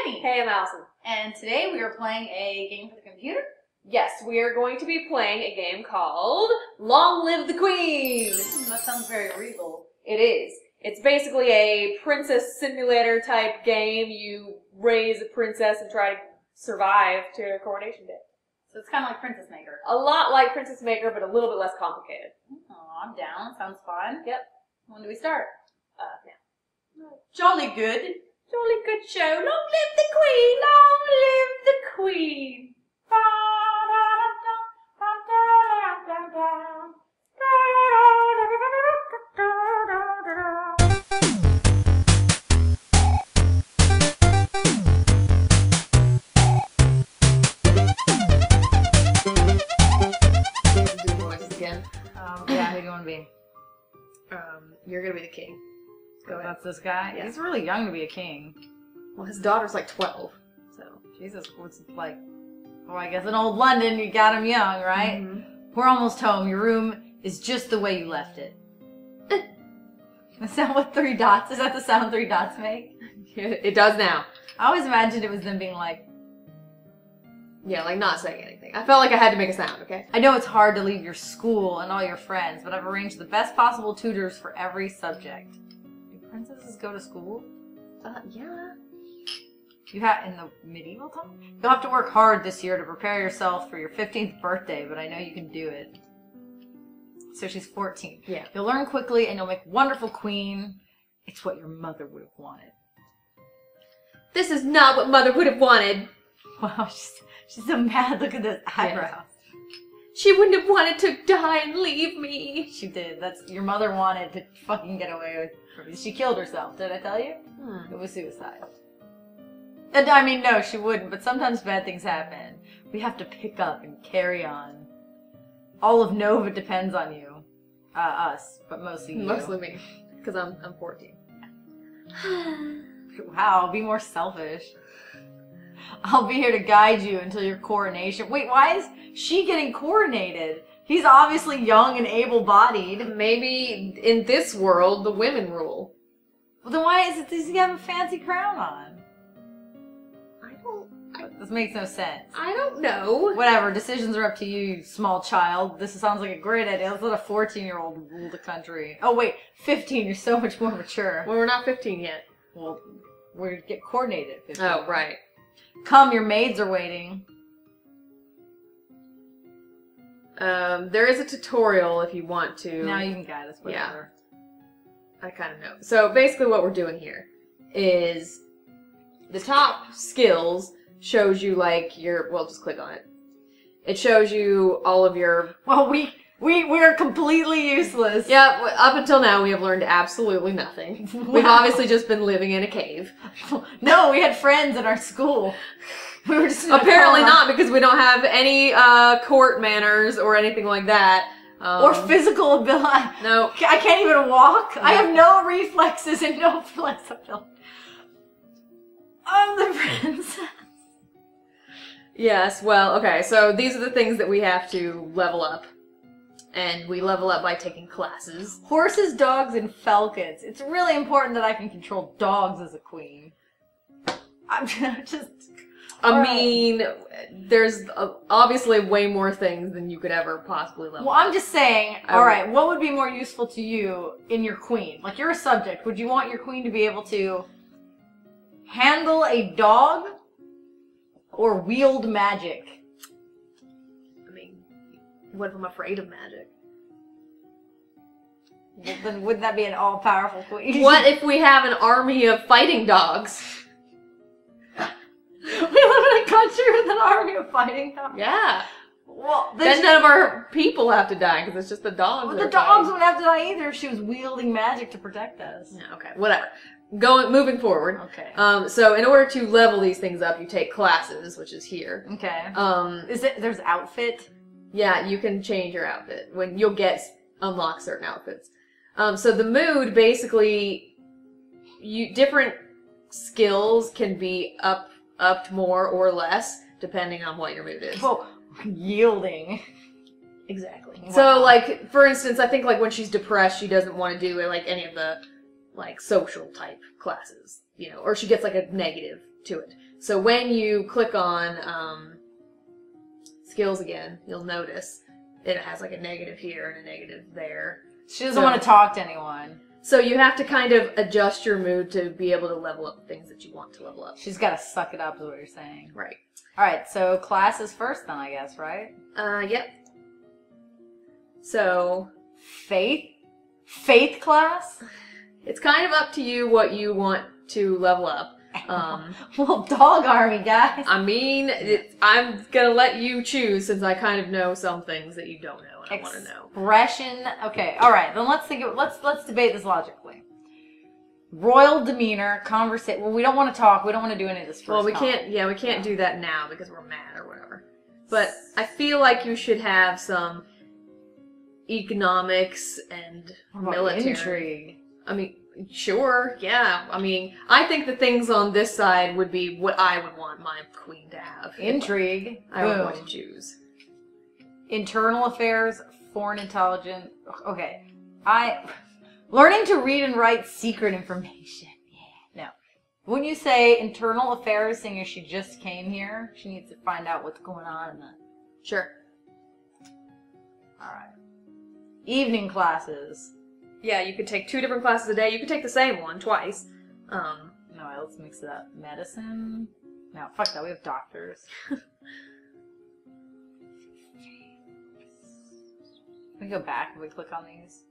Annie. Hey, I'm Allison. And today we are playing a game for the computer. Yes, we are going to be playing a game called Long Live the Queen. That sounds very regal. It is. It's basically a princess simulator type game. You raise a princess and try to survive to Coronation Day. So it's kind of like Princess Maker. A lot like Princess Maker, but a little bit less complicated. Oh, I'm down. Sounds fun. Yep. When do we start? Now. Jolly good. Jolly good show. Long live the Queen! Long live the Queen! Do voices again. Yeah, who do you want to be? You're gonna be the king. Go ahead. That's this guy? Yeah. He's really young to be a king. Well, his daughter's like 12, so. Jesus, what's it like? Well, I guess in old London, you got him young, right? Mm-hmm. We're almost home. Your room is just the way you left it. Is that what 3 dots? Is that the sound 3 dots make? It does now. I always imagined it was them being like, Yeah, like not saying anything. I felt like I had to make a sound, okay? I know it's hard to leave your school and all your friends, but I've arranged the best possible tutors for every subject. Do princesses go to school? Yeah. You have in the medieval time? You'll have to work hard this year to prepare yourself for your 15th birthday, but I know you can do it. So she's 14. Yeah. You'll learn quickly and you'll make a wonderful queen. It's what your mother would have wanted. This is not what Mother would have wanted. Wow, she's so mad. Look at those eyebrows. She wouldn't have wanted to die and leave me. She did. That's your mother wanted to fucking get away with. She killed herself. Did I tell you? It was suicide. And I mean, no, she wouldn't. But sometimes bad things happen. We have to pick up and carry on. All of Nova depends on you, us, but mostly you. Mostly me, because I'm 14. Wow, be more selfish. I'll be here to guide you until your coronation. Wait, why is she getting coronated? He's obviously young and able-bodied. Maybe in this world, the women rule. Well, then why does he have a fancy crown on? This makes no sense. I don't know. Whatever, decisions are up to you, you small child. This sounds like a great idea. Let's let a 14-year-old rule the country. Oh wait, 15, you're so much more mature. Well, we're not 15 yet. Well, we're get coordinated at 15. Oh, right. Come, your maids are waiting. There is a tutorial if you want to. Now you can guide us, whatever. Yeah. I kind of know. So basically what we're doing here is the top skills shows you like your, well, just click on it. It shows you all of your... Well, we're completely useless. Yeah, up until now we have learned absolutely nothing. Wow. We've obviously just been living in a cave. No, we had friends in our school. We were just Apparently not, because we don't have any court manners or anything like that. Or physical ability. No. I can't even walk. No. I have no reflexes and no flexibility. I'm the princess. Yes, well, okay, so these are the things that we have to level up. And we level up by taking classes. Horses, dogs, and falcons. It's really important that I can control dogs as a queen. I'm just... I mean, there's obviously way more things than you could ever possibly level up. Well, I'm just saying, alright, what would be more useful to you in your queen? Like, you're a subject. Would you want your queen to be able to handle a dog or wield magic? I mean, what if I'm afraid of magic? Well, then wouldn't that be an all-powerful queen? What if we have an army of fighting dogs? We live in a country with an army of fighting dogs? Yeah. Well, then none of our people have to die, because it's just the dogs. Well, the dogs wouldn't have to die either if she was wielding magic to protect us. Yeah, okay, whatever. Moving forward. Okay. So in order to level these things up, you take classes, which is here. Okay. There's outfit? Yeah, you can change your outfit when you'll unlock certain outfits. So the mood, basically, different skills can be upped more or less, depending on what your mood is. Well, yielding. Exactly. Wow. So, like, for instance, I think, like, when she's depressed, she doesn't want to do, like, any of the, like, social type classes, you know, or she gets, like, a negative to it. So when you click on skills again, you'll notice it has like a negative here and a negative there. She doesn't want to talk to anyone. So you have to kind of adjust your mood to be able to level up the things that you want to level up. She's got to suck it up is what you're saying. Right. Alright, so class is first then, I guess, right? Yep. So... Faith? Faith class? It's kind of up to you what you want to level up. Well, dog army, guys. I mean, I'm gonna let you choose since I kind of know some things that you don't know and I want to know. Expression. Okay, all right. Then let's think of let's debate this logically. Royal demeanor, conversation. Well, we don't want to talk. We don't want to do any of this first. Well, we can't. Yeah, we can't do that now because we're mad or whatever. But I feel like you should have some economics and military intrigue. I mean. Sure, yeah. I mean, I think the things on this side would be what I would want my queen to have. Intrigue. I would want to choose. Internal affairs, foreign intelligence. Okay. Learning to read and write secret information. Yeah. No. When you say internal affairs, seeing as she just came here, she needs to find out what's going on in that. Sure. Alright. Evening classes. Yeah, you could take 2 different classes a day. You could take the same one twice. No, let's mix it up. Medicine? No, fuck that. We have doctors. Can we go back if we click on these?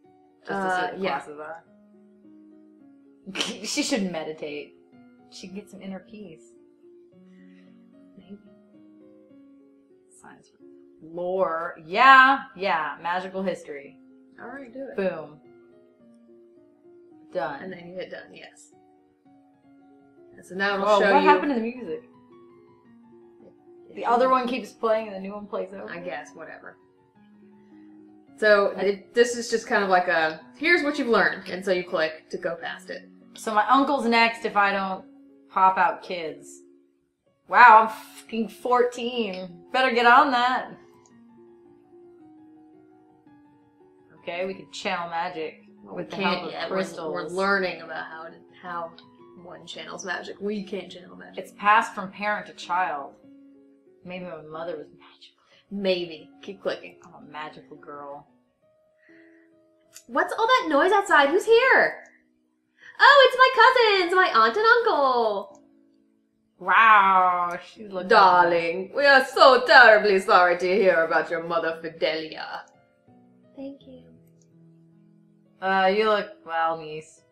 Just to see what the classes are. She should meditate. She can get some inner peace. Maybe. Science. Lore. Yeah. Magical history. Alright, do it. Boom. Done. And then you hit done, yes. And so now it'll show what you... happened to the music? The other one keeps playing and the new one plays over? I guess, whatever. So this is just kind of like a, here's what you've learned. And so you click to go past it. So my uncle's next if I don't pop out kids. Wow, I'm fucking 14. Better get on that. Okay, we can channel magic. With the help of crystals. We're learning about how one channels magic. We can't channel magic. It's passed from parent to child. Maybe my mother was magical. Maybe. Keep clicking. I'm a magical girl. What's all that noise outside? Who's here? Oh, it's my cousins, my aunt and uncle. Wow, she looks. Darling, we are so terribly sorry to hear about your mother, Fidelia. Thank you. You look, well, niece.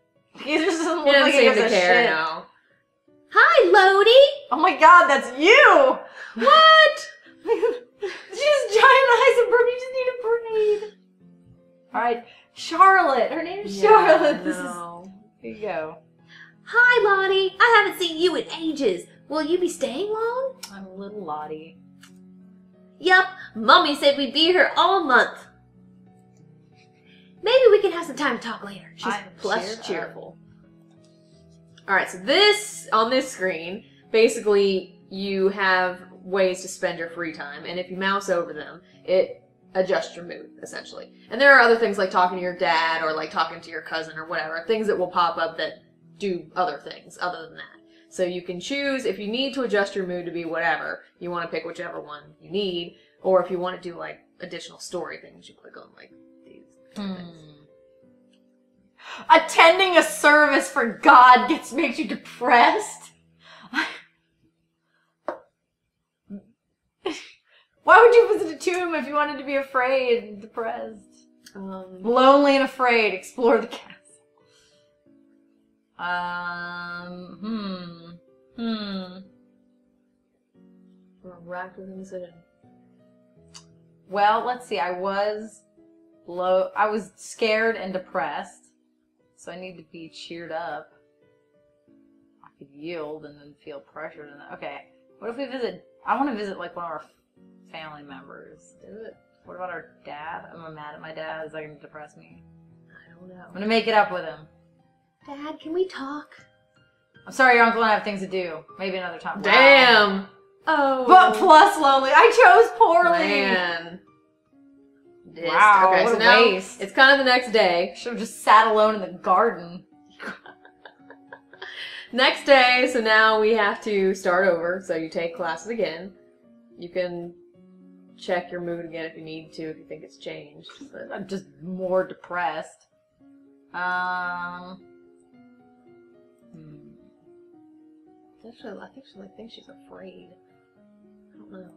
He just doesn't He look like he seem gives to a care shit. now. Hi, Lodi! Oh my god, that's you! What? She has giant eyes and you just need a braid. Alright, Charlotte. Her name is Charlotte. Here you go. Hi, Lottie. I haven't seen you in ages. Will you be staying long? I'm a little Lottie. Yup. Mommy said we'd be here all month. Maybe we can have some time to talk later. She's plus cheerful. Alright, so on this screen, basically you have ways to spend your free time, and if you mouse over them, it adjusts your mood, essentially. And there are other things like talking to your dad, or like talking to your cousin, or whatever, things that will pop up that do other things other than that. So you can choose, if you need to adjust your mood to be whatever, you want to pick whichever one you need, or if you want to do like additional story things, you click on like these things. Attending a service for God makes you depressed? Why would you visit a tomb if you wanted to be afraid and depressed? Lonely and afraid, explore the castle. We're racked with indecision. Well, let's see, I was scared and depressed. So I need to be cheered up. I could yield and then feel pressured. Okay. What if we visit... I want to visit like one of our family members. Do it. What about our dad? I'm mad at my dad. Is that going to depress me? I don't know. I'm going to make it up with him. Dad, can we talk? I'm sorry, your uncle and I have things to do. Maybe another time. Damn! Wow. Oh. But plus lonely. I chose poorly. Man. Wow, okay, what so a now waste. It's kind of the next day. Should have just sat alone in the garden. Next day, so now we have to start over. So you take classes again. You can check your mood again if you need to, if you think it's changed. But I'm just more depressed. Actually, I think she's afraid. I don't know.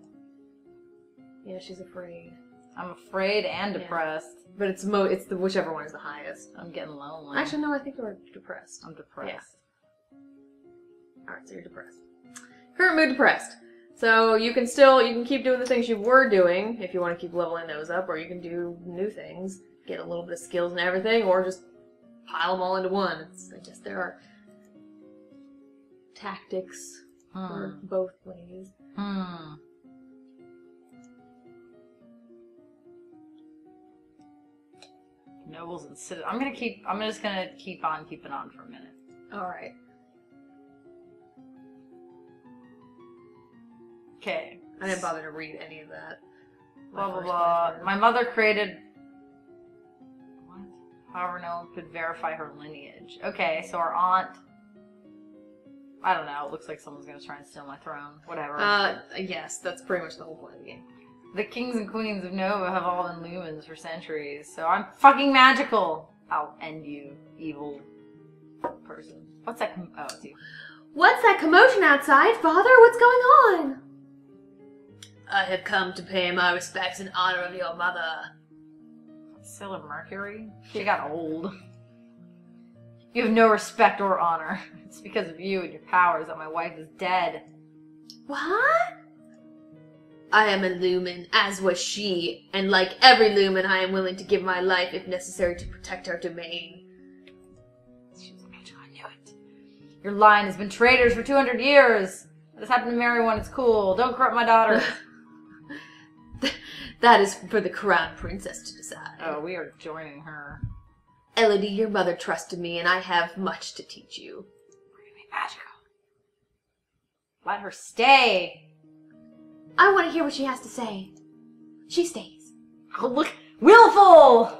Yeah, she's afraid. I'm afraid and depressed. But it's the whichever one is the highest. I'm getting lonely. Actually, no, I think you're depressed. I'm depressed. Alright, so you're depressed. Current mood depressed. So you can keep doing the things you were doing if you want to keep leveling those up, or you can do new things, get a little bit of skills and everything, or just pile them all into one. I guess there are tactics for both ways. Nobles and citizens. I'm just gonna keep on keeping on for a minute. Alright. Okay. I didn't bother to read any of that. Blah blah blah. My mother created what? However, no one could verify her lineage. Okay, so our aunt. I don't know. It looks like someone's gonna try and steal my throne. Whatever. Yes, that's pretty much the whole point of the game. The kings and queens of Nova have all been lumens for centuries, so I'm fucking magical. I'll end you, evil person. What's that? Oh, it's you. What's that commotion outside, Father? What's going on? I have come to pay my respects in honor of your mother. Sailor Mercury? She got old. You have no respect or honor. It's because of you and your powers that my wife is dead. What? I am a lumen, as was she, and like every lumen, I am willing to give my life if necessary to protect our domain. She was a bitch, I knew it. Your line has been traitors for 200 years. I just happened to marry one, it's cool. Don't corrupt my daughter. That is for the crown princess to decide. Oh, we are joining her. Elodie, your mother trusted me, and I have much to teach you. We're gonna be magical. Let her stay. I want to hear what she has to say. She stays. Oh, look. Willful!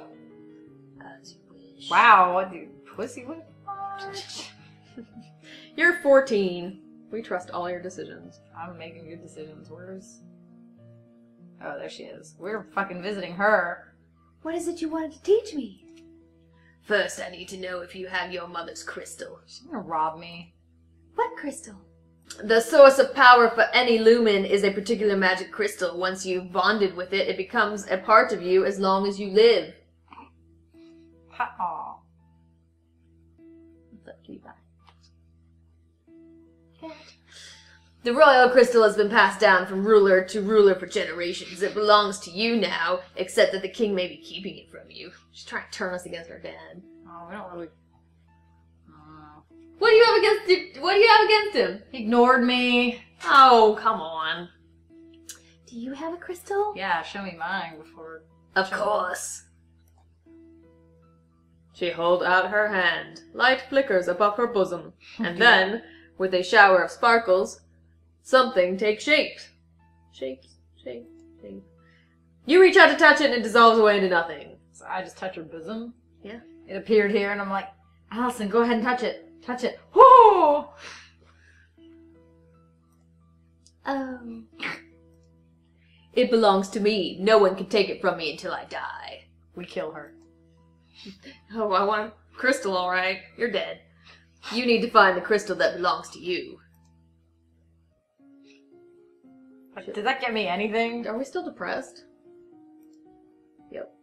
As you wish. Wow, what do pussy whip? You're 14. We trust all your decisions. I'm making good decisions. Where's... Oh, there she is. We're fucking visiting her. What is it you wanted to teach me? First, I need to know if you have your mother's crystal. She's gonna rob me. What crystal? The source of power for any lumen is a particular magic crystal. Once you've bonded with it, it becomes a part of you as long as you live. Aw. What's up, cutie pie? The royal crystal has been passed down from ruler to ruler for generations. It belongs to you now, except that the king may be keeping it from you. She's trying to turn us against our dad. Oh, we don't really... What do you have against him? He ignored me. Oh, come on. Do you have a crystal? Yeah, show me mine before... Of course. She holds out her hand. Light flickers above her bosom. And then, with a shower of sparkles, something takes shape. Shape. You reach out to touch it and it dissolves away into nothing. So I just touch her bosom? Yeah. It appeared here and I'm like, Allison, go ahead and touch it. Touch it. Whoo! Oh. It belongs to me. No one can take it from me until I die. We kill her. Oh, I want a crystal, alright. You're dead. You need to find the crystal that belongs to you. Did that get me anything? Are we still depressed? Yep.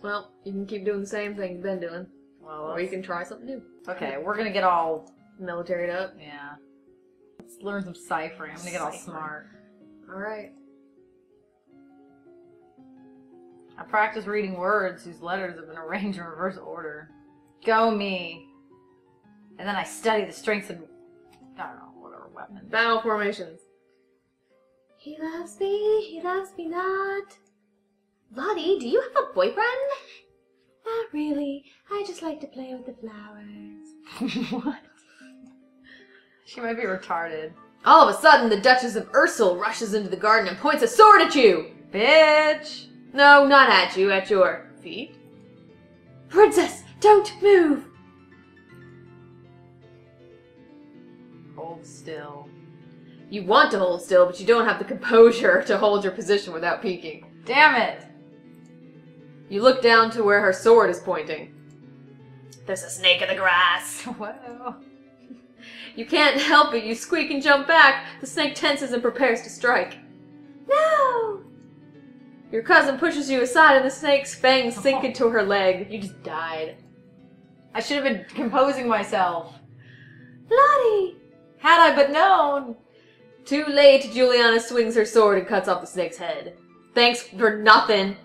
Well, you can keep doing the same thing you've been doing. Well, or you can try something new. Okay, we're gonna get all... militaried up. Yeah. Let's learn some ciphering. I'm gonna get all smart. Alright. I practice reading words whose letters have been arranged in reverse order. Go me. And then I study the strengths of... I don't know, whatever weapon. Battle formations. He loves me not. Lottie, do you have a boyfriend? Not really. I just like to play with the flowers. What? She might be retarded. All of a sudden, the Duchess of Ursul rushes into the garden and points a sword at you! Bitch! No, not at you, at your feet. Princess, don't move! still. You want to hold still, but you don't have the composure to hold your position without peeking. Damn it! You look down to where her sword is pointing. There's a snake in the grass. Whoa. You can't help it. You squeak and jump back. The snake tenses and prepares to strike. No! Your cousin pushes you aside and the snake's fangs sink into her leg. You just died. I should have been composing myself. Lottie! Had I but known! Too late, Juliana swings her sword and cuts off the snake's head. Thanks for nothing.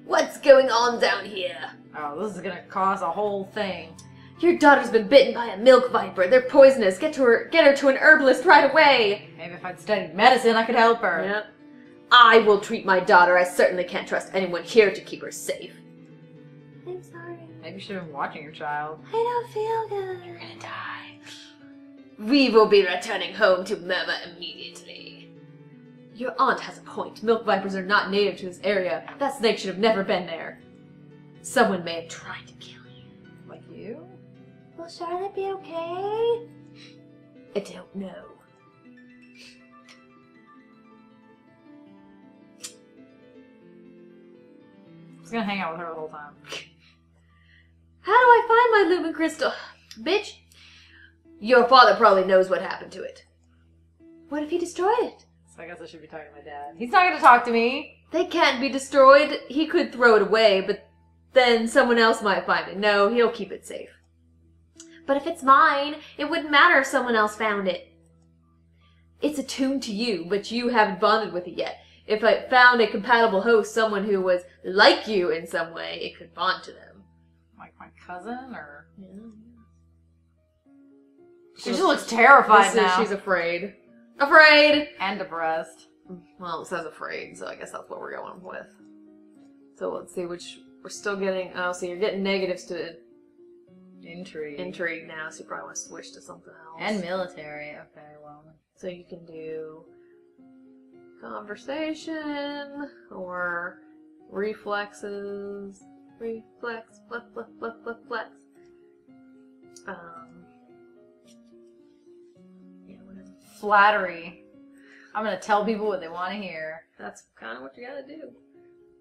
What's going on down here? Oh, this is gonna cause a whole thing. Your daughter's been bitten by a milk viper. They're poisonous. Get her to an herbalist right away. Maybe if I'd studied medicine, I could help her. Yep. I will treat my daughter. I certainly can't trust anyone here to keep her safe. I'm sorry. Maybe you should have been watching your child. I don't feel good. You're gonna die. We will be returning home to Murmur immediately. Your aunt has a point. Milk vipers are not native to this area. That snake should have never been there. Someone may have tried to kill you. Like you? Will Charlotte be okay? I don't know. I was gonna hang out with her the whole time. How do I find my Lumen Crystal? Bitch, your father probably knows what happened to it. What if he destroyed it? So I guess I should be talking to my dad. He's not gonna talk to me! They can't be destroyed. He could throw it away, but then someone else might find it. No, he'll keep it safe. But if it's mine, it wouldn't matter if someone else found it. It's attuned to you, but you haven't bonded with it yet. If I found a compatible host, someone who was like you in some way, it could bond to them. Like my cousin, or? Yeah. She just looks terrified now. She's afraid. Afraid! And depressed. Well, it says afraid, so I guess that's what we're going with. So let's see which... We're still getting... Oh, so you're getting negatives to... Intrigue now, so you probably want to switch to something else. And military, okay, well. So you can do... Conversation, or... Reflexes... Reflex, flex. Yeah, whatever. Flattery. I'm gonna tell people what they want to hear. That's kind of what you gotta do.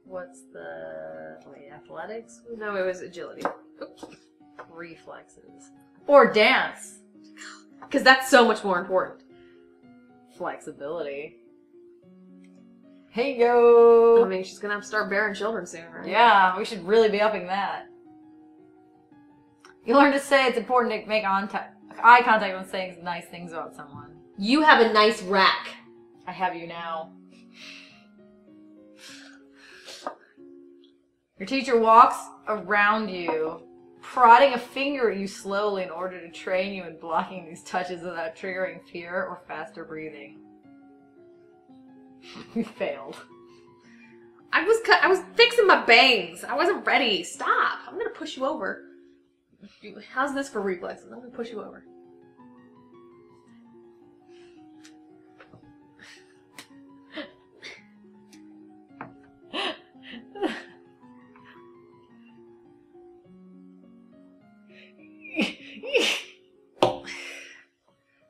What's the... Wait, athletics? No, it was agility. Oops. Reflexes. Or dance. Because that's so much more important. Flexibility. Hey, yo! I mean, she's gonna have to start bearing children soon, right? Yeah, we should really be upping that. You learn to say it's important to make eye contact when saying nice things about someone. You have a nice rack. I have you now. Your teacher walks around you, prodding a finger at you slowly in order to train you in blocking these touches without triggering fear or faster breathing. You failed. I was fixing my bangs. I wasn't ready. Stop. I'm gonna push you over. How's this for reflexes? I'm gonna push you over.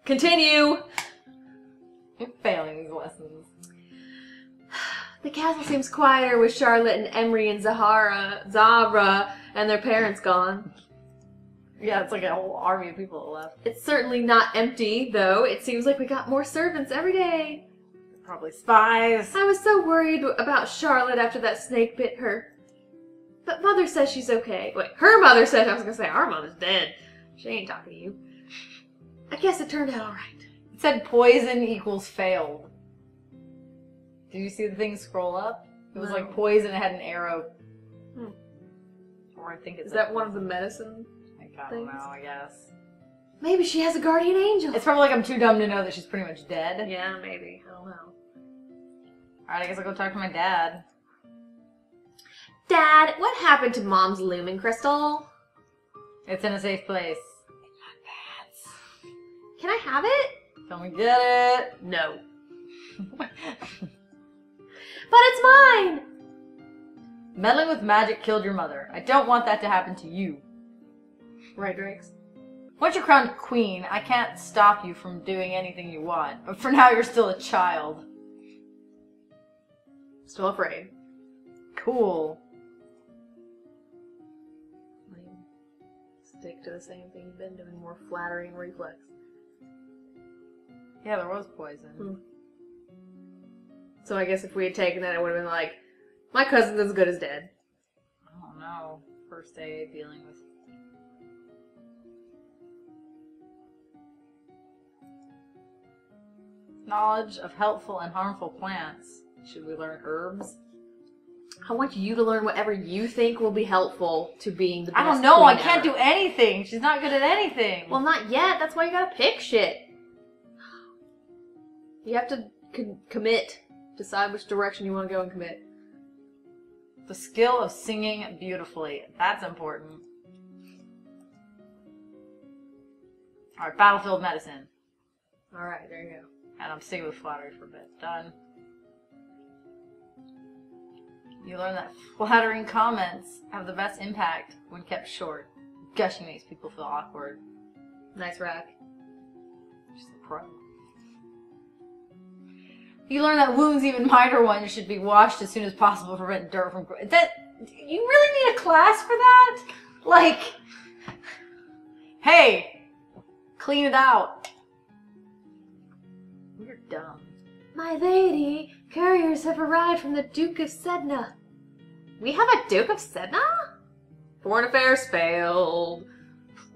Continue. You're failing these lessons. The castle seems quieter with Charlotte and Emery and Zahra and their parents gone. Yeah, it's like a whole army of people that left. It's certainly not empty, though. It seems like we got more servants every day. Probably spies. I was so worried about Charlotte after that snake bit her. But Mother says she's okay. Wait, her mother said, I was gonna say, our mother's dead. She ain't talking to you. I guess it turned out alright. It said poison equals failed. Did you see the thing scroll up? It was like poison, it had an arrow. Or I think it's... Is that one of the medicine I don't know, I guess. Maybe she has a guardian angel. It's probably like I'm too dumb to know that she's pretty much dead. Yeah, maybe. I don't know. Alright, I guess I'll go talk to my dad. Dad, what happened to Mom's Lumen Crystal? It's in a safe place. Can I have it? Can we get it? No. But it's mine! Meddling with magic killed your mother. I don't want that to happen to you. Right, Drakes? Once you're crowned queen, I can't stop you from doing anything you want. But for now, you're still a child. Still afraid. Cool. Stick to the same thing you've been doing. More flattering reflex. Yeah, there was poison. Hmm. So I guess if we had taken that, it would have been like, my cousin's as good as dead. I don't know. First aid, dealing with... Knowledge of helpful and harmful plants. Should we learn herbs? I want you to learn whatever you think will be helpful to being the best I don't know. I queen can't ever. do anything. She's not good at anything. Well, not yet. That's why you gotta pick shit. You have to commit. Decide which direction you want to go and commit. The skill of singing beautifully. That's important. Alright, battlefield medicine. Alright, there you go. And I'm sticking with flattery for a bit. Done. You learn that flattering comments have the best impact when kept short. Gushing makes people feel awkward. Nice rack. She's a pro. You learn that wounds, even minor ones, should be washed as soon as possible to prevent dirt from growing. That, you really need a class for that? Like, hey, clean it out. You're dumb. My lady, couriers have arrived from the Duke of Sedna. We have a Duke of Sedna? Foreign affairs failed.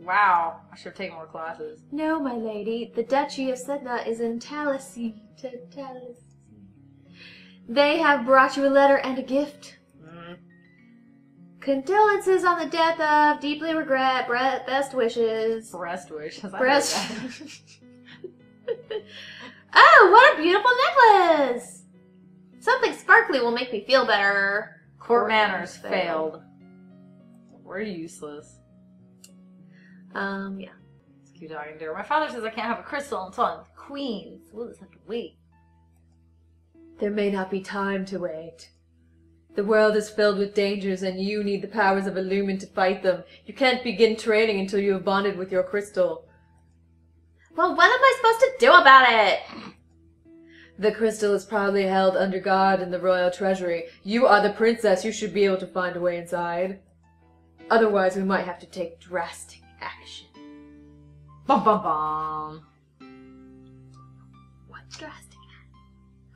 Wow, I should have taken more classes. No, my lady, the Duchy of Sedna is in Talasy. They have brought you a letter and a gift. Condolences on the death of, deeply regret, best wishes. Breast wish. Breast. Oh, what a beautiful necklace! Something sparkly will make me feel better. Court manners failed. We're useless. Yeah. Let's keep talking to her. My father says I can't have a crystal until I'm queen. So we'll just have to wait. There may not be time to wait. The world is filled with dangers, and you need the powers of Illumin to fight them. You can't begin training until you have bonded with your crystal. Well, what am I supposed to do about it? The crystal is probably held under guard in the royal treasury. You are the princess. You should be able to find a way inside. Otherwise, we might have to take drastic action. Bum bum bum. What's drastic?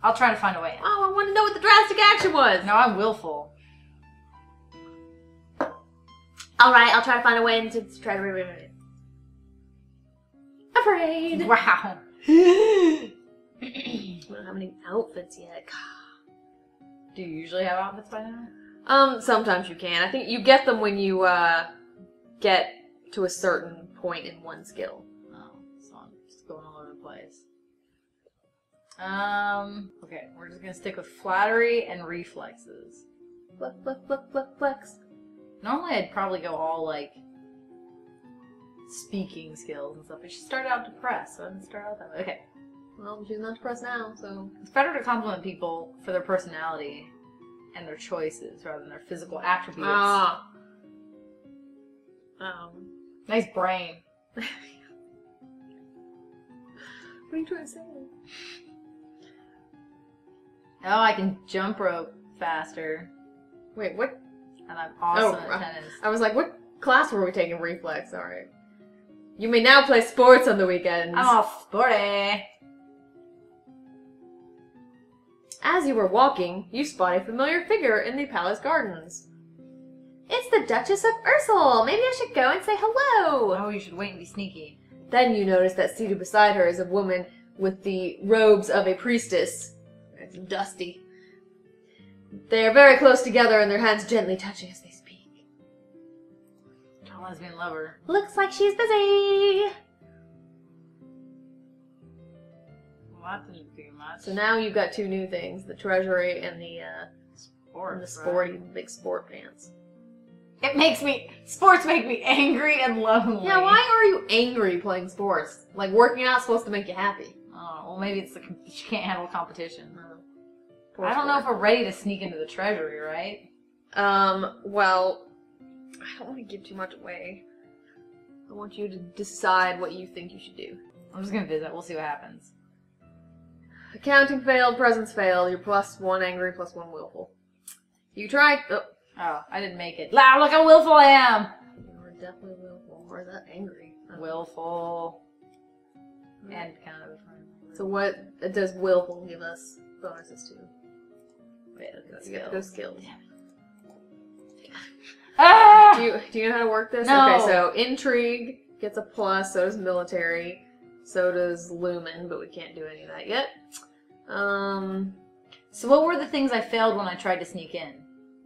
I'll try to find a way in. Oh, I want to know what the drastic action was. No, I'm willful. All right, I'll try to find a way to try to remove it. Afraid. Wow. I don't have any outfits yet. Do you usually have outfits by now? Sometimes you can. I think you get them when you get to a certain point in one skill. Oh, so I'm just going all over the place. Okay, we're just gonna stick with flattery and reflexes. Flex, flex, flex, flex, flex. Normally I'd probably go all like speaking skills and stuff, but she started out depressed, so I didn't start out that way. Okay. Well, she's not depressed now, so... It's better to compliment people for their personality and their choices rather than their physical attributes. Ah. Nice brain. What are you trying to say? Oh, I can jump rope faster. Wait, what? And I'm awesome at tennis. I was like, what class were we taking? Reflex, alright. You may now play sports on the weekends. I'm all sporty. As you were walking, you spot a familiar figure in the palace gardens. It's the Duchess of Ursel! Maybe I should go and say hello! Oh, you should wait and be sneaky. Then you notice that seated beside her is a woman with the robes of a priestess. It's dusty. They are very close together and their hands gently touching as they speak. A lesbian lover. Looks like she's busy! Well, that didn't do much. So now you've got two new things, the treasury and the Sports, sporty, right? big sport pants. It makes me... Sports make me angry and lonely. Yeah, why are you angry playing sports? Like, working out's supposed to make you happy. Oh, well, maybe it's she can't handle competition. Poor I don't know if sport. we're ready to sneak into the treasury, right? Well, I don't want to give too much away. I want you to decide what you think you should do. I'm just gonna visit. We'll see what happens. Accounting failed, presence failed. You're +1 angry, +1 willful. You tried. Oh, I didn't make it. Wow, look how willful I am! You were definitely willful. Or is that angry? Willful. And kind of. So what does willful give us bonuses to? Wait, look at You get those skills. Ah! Do you know how to work this? No. Okay, so intrigue gets a plus, so does military, so does lumen, but we can't do any of that yet. So what were the things I failed when I tried to sneak in?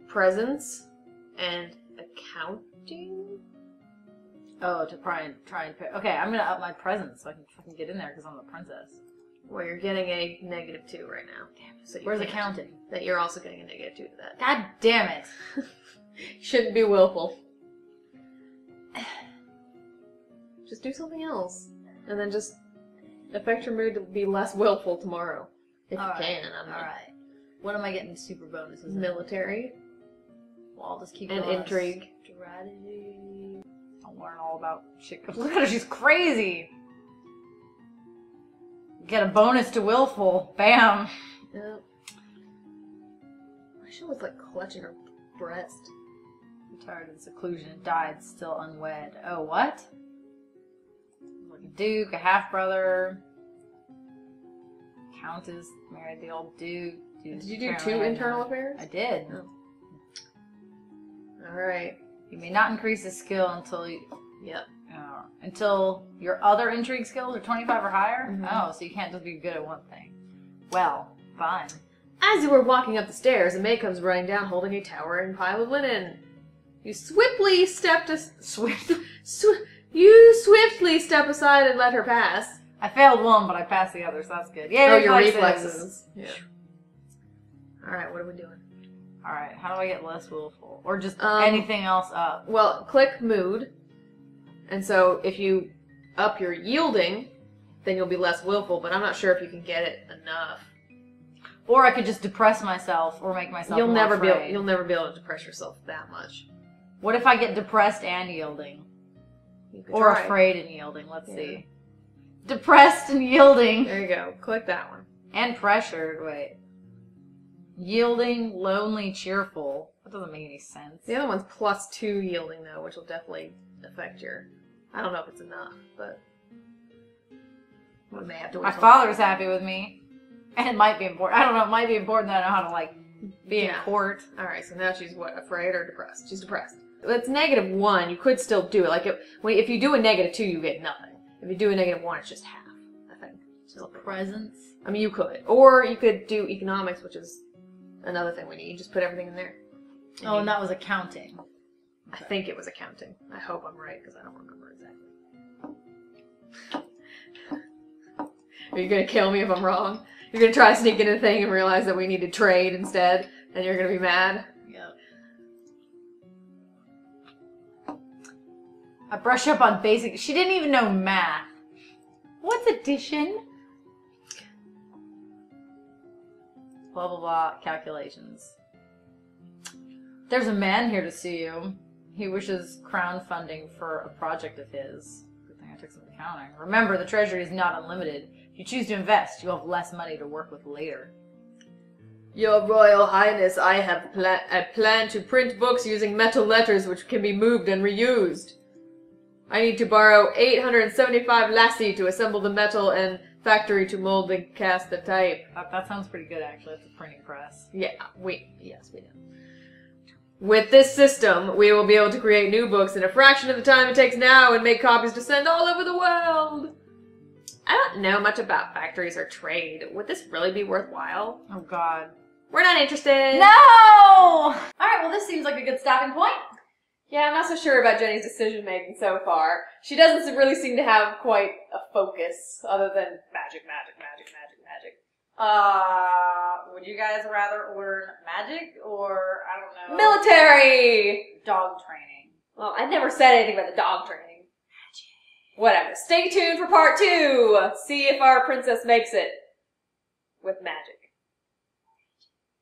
Presence and accounting. Oh, to try and okay, I'm gonna up my presence so I can fucking get in there because I'm the princess. Well, you're getting a -2 right now. Damn it. So Where's accounting? That you're also getting a -2 to that. God damn it! Shouldn't be willful. Just do something else. And then just affect your mood to be less willful tomorrow. If you can. Alright. What am I getting super bonuses in? Military. Well, I'll just keep And going. intrigue. Strategy. I'll learn all about shit. Look at her, she's crazy! Get a bonus to willful. Bam! Yep. She was like clutching her breast. Retired in seclusion, died still unwed. Oh, what? Like a duke, a half-brother. Countess married the old duke. Did you do 2 internal affairs? I did. Oh. Alright. You may not increase the skill until you... Yep. Until your other intrigue skills are 25 or higher? Mm-hmm. Oh, so you can't just be good at one thing. Well, fine. As you were walking up the stairs, a maid comes running down holding a towering pile of linen. You swiftly step aside and let her pass. I failed one, but I passed the other, so that's good. Yeah, your reflexes. Yeah. Alright, what are we doing? Alright, how do I get less willful? Or just anything else up? Well, click mood. And so if you up your yielding, then you'll be less willful, but I'm not sure if you can get it enough. Or I could just depress myself or make myself you'll more never afraid. You'll never be able to depress yourself that much. What if I get depressed and yielding? Or try. afraid and yielding, let's see. Depressed and yielding. There you go. Click that one. And pressured, wait. Yielding, lonely, cheerful. That doesn't make any sense. The other one's +2 yielding, though, which will definitely affect your... I don't know if it's enough, but... We may have to wait. My father's happy with me. And it might be important. I don't know, it might be important that I know how to, like, be in court. Alright, so now she's what? Afraid or depressed? She's depressed. It's -1. You could still do it. Like, if you do a -2, you get nothing. If you do a -1, it's just half, I think. So presence? I mean, you could. Or you could do economics, which is another thing we need. You just put everything in there. And that was accounting. I think it was accounting. I hope I'm right, because I don't remember exactly. Are you going to kill me if I'm wrong? You're going to try to sneak in a thing and realize that we need to trade instead, and you're going to be mad? Yep. I brush up on basic... She didn't even know math. What's addition? Blah, blah, blah. Calculations. There's a man here to see you. He wishes crowdfunding for a project of his. Good thing I took some accounting. Remember, the treasury is not unlimited. If you choose to invest, you'll have less money to work with later. Your Royal Highness, I plan to print books using metal letters which can be moved and reused. I need to borrow 875 lassie to assemble the metal and factory to mold and cast the type. That sounds pretty good, actually. That's a printing press. Yes, we do. With this system, we will be able to create new books in a fraction of the time it takes now and make copies to send all over the world. I don't know much about factories or trade. Would this really be worthwhile? Oh, God. We're not interested. No! Alright, well, this seems like a good stopping point. Yeah, I'm not so sure about Jenny's decision-making so far. She doesn't really seem to have quite a focus, other than magic. Would you guys rather learn magic or, I don't know... Military! Dog training. Well, I never said anything about the dog training. Magic. Whatever. Stay tuned for part 2! See if our princess makes it. With magic.